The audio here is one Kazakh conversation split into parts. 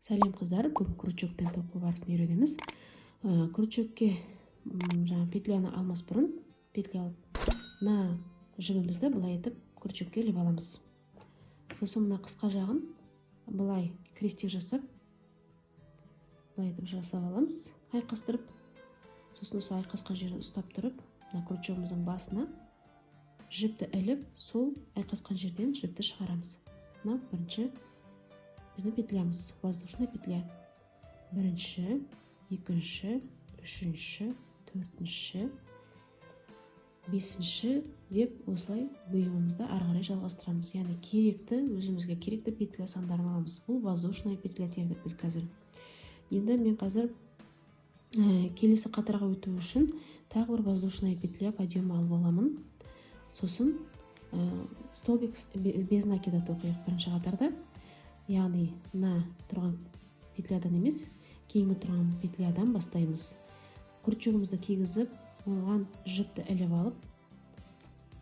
Сәлем қыздар, бүгін крючокпен тоқу барысын үйренеміз. Крючокке жаңа петляны алмас бұрын петля алып, мына жібімізді былай етіп крючокке іліп аламыз. Сосын мына қысқа жағын былай крестик жасап, былай етіп жасап аламыз, айқастырып. Сосын осы айқасқан жерін ұстап тұрып, мына крючогымыздың басына жіпті іліп, сол айқасқан жерден жіпті шығарамыз. Мына бірінші біздің петлямыз, воздушный петля. Бірінші, екінші, үшінші, төртінші, бесінші деп осылай бұйымымызды ары қарай жалғастырамыз. Яғни өзімізге керекті петля сандарын аламыз. Бұл воздушный петля тердік біз қазір. Енді мен қазір келесі қатарға өту үшін тағы бір воздушный петля подъем алып аламын. Сосын столбик без накида тоқиық бірінші қатарда. Яғни мына тұрған петлядан емес, кейінгі тұрған петлядан бастаймыз. Крючогымызды кигізіп, оған жіпті іліп алып,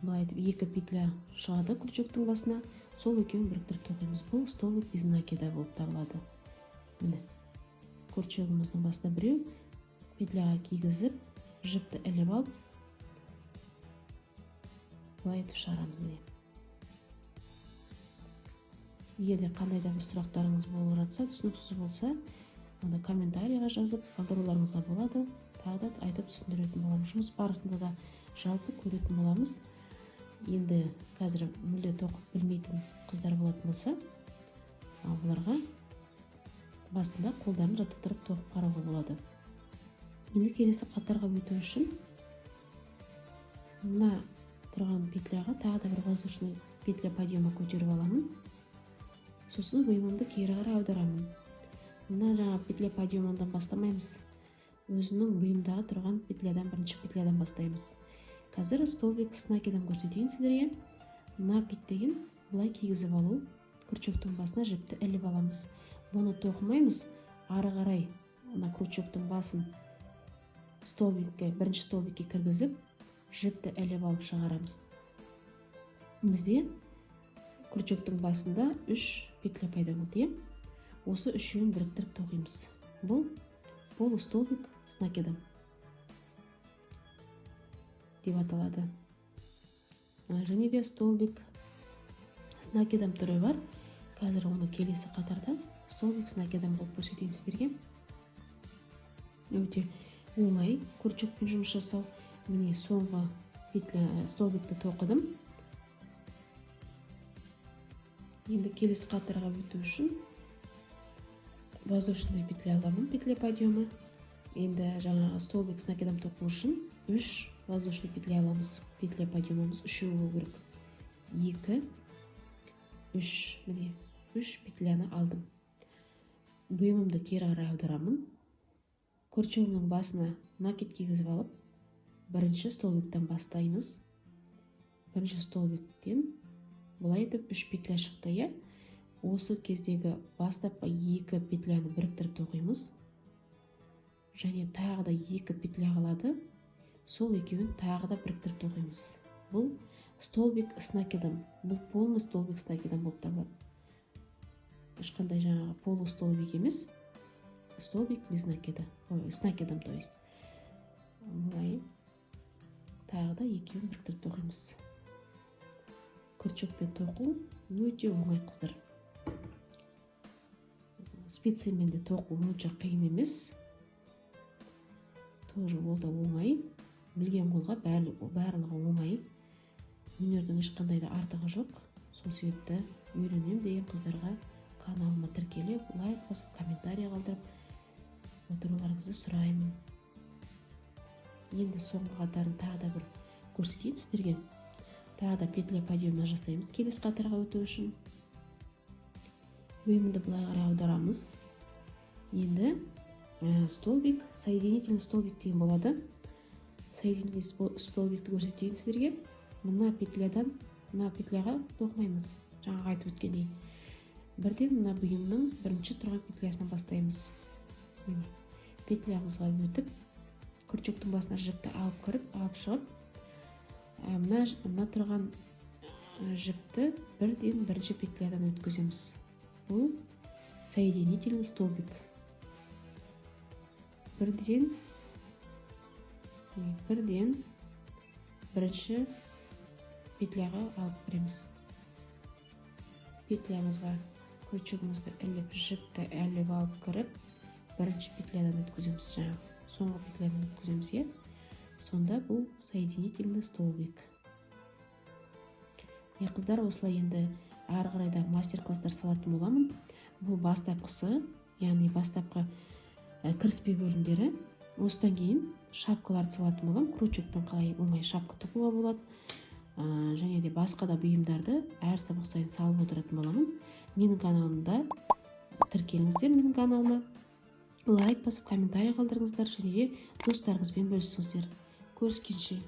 былай етіп екі петля шығады крючоктың басына, сол екеуін біріктіріп тоқимыз. Бұл столбик без накида болып табылады. Міне крючогымыздың басында біреу петляға кигізіп, жіпті іліп алып, былай етіп шығарамыз. Міне. Егерде қандай да бір сұрақтарыңыз болып жатса, түсініксіз болса, онда комментарийға жазып қалдыруларыңызға болады. Тағы да айтып түсіндіретін боламыз. Жұмыс барысында да жалпы көретін боламыз. Енді қазір мүлде тоқып білмейтін қыздар болатын болса, оларға басында қолдарын жаттықтырып тоқып қарауға болады. Енді келесі қатарға өту үшін мына тұрған петляға тағы да бір воздушный петля подъема көтеріп аламын. Сосын бұйымымды кері қарай аударамын. Мына жаңа петля подъемынан бастамаймыз. Өзінің бұйымдағы тұрған бірінші петлядан бастаймыз. Қазір столбик с накидом көрсетейін сіздерге. Накид деген былай кигізіп алу. Крючоктың басына жіпті іліп аламыз. Бұны тоқымаймыз. Ары қарай мына крючоктың басын бірінші столбикке кіргізіп, жіпті іліп алып шығарамыз. Бізде крючоктың басында 3 петля пайда болды. Осы үшеуін біріктіріп тоқимыз. Бұл полустолбик с накидом деп аталады. Және де столбик с накидом түрі бар. Қазір оны келесі қатарда столбик с накидом болып көрсетейін сіздерге. Өте оңай крючокпен жұмыс жасау. Міне соңғы столбикті тоқыдым. Енді келесі қатарға өту үшін воздушный петля аламын, петля подъема. Енді жаңағы столбик с накидом тоқу үшін 3 воздушный петля аламыз. Петля подъемымыз 3 болу керек. 2, 3, міне 3 петляны алдым. Бұйымымды кері қарай аударамын. Крючогымның басына накид кигізіп алып, бірінші столбиктен бастаймыз. Бірінші столбиктен былай етіп 3 петля шықты. Осы кездегі бастапқы 2 петляны біріктіріп тоқимыз. Және тағы да 2 петля қалады. Сол екеуін тағы да біріктіріп тоқимыз. Бұл столбик с накидом. Бұл полный столбик с накидом болып табылады. Ешқандай жаңағы полустолбик емес. Столбик без накида. С накидом, то есть. Былай тағы да екеуін біріктіріп тоқимыз. Крючокпен тоқу өте оңай қыздар. Спициямен де тоқу онша қиын емес. Тоже ол да оңай. Білген қолға барлығы оңай. Өнердің ешқандай да артығы жоқ. Сол себепті үйренем деген қыздарға каналыма тіркеліп, лайк басып, комментарий қалдырып отыруларыңызды сұраймын. Енді соңғы қатарын тағы да бір көрсетейін сіздерге. Тағы да петля подъемна жасаймыз келесі қатарға өту үшін. Бұйымды былай қарай аударамыз. Енді столбик, соединительный столбик деген болады. Соединительный столбикті көрсетейін сіздерге. Мына петляға тоқымаймыз. Жаңа айтып өткендей. Бірден мына бұйымның бірінші тұрған петлясынан бастаймыз. Петлямызға өтіп, крючоктың басына жіпті алып кіріп, алып шығып, мына тұрған жіпті бірден бірінші петлядан өткіземіз. Бұл соединительный столбик. Бірден бірінші петляға алып кіреміз. Петлямызға крючогымызды іліп, жіпті іліп алып кіріп, бірінші петлядан өткіземіз, соңғы петлядан өткіземіз. Сонда бұл соединительный столбик. Қыздар, осылай енді ары қарайда мастер-класстар салатын боламын. Бұл бастапқысы, яғни бастапқы кіріспе бөлімдері. Осыдан кейін шапкаларды салатын болам. Крючокпен қалай оңай шапка тығуға болады. Және де басқа да бұйымдарды әр сабақ сайын салып отыратын боламын. Менің каналымда тіркеліңіздер, менің каналыма лайк басып, комментарий қалдырыңыздар, және де достарыңызбен бөлісіңіздер. Көріскенше.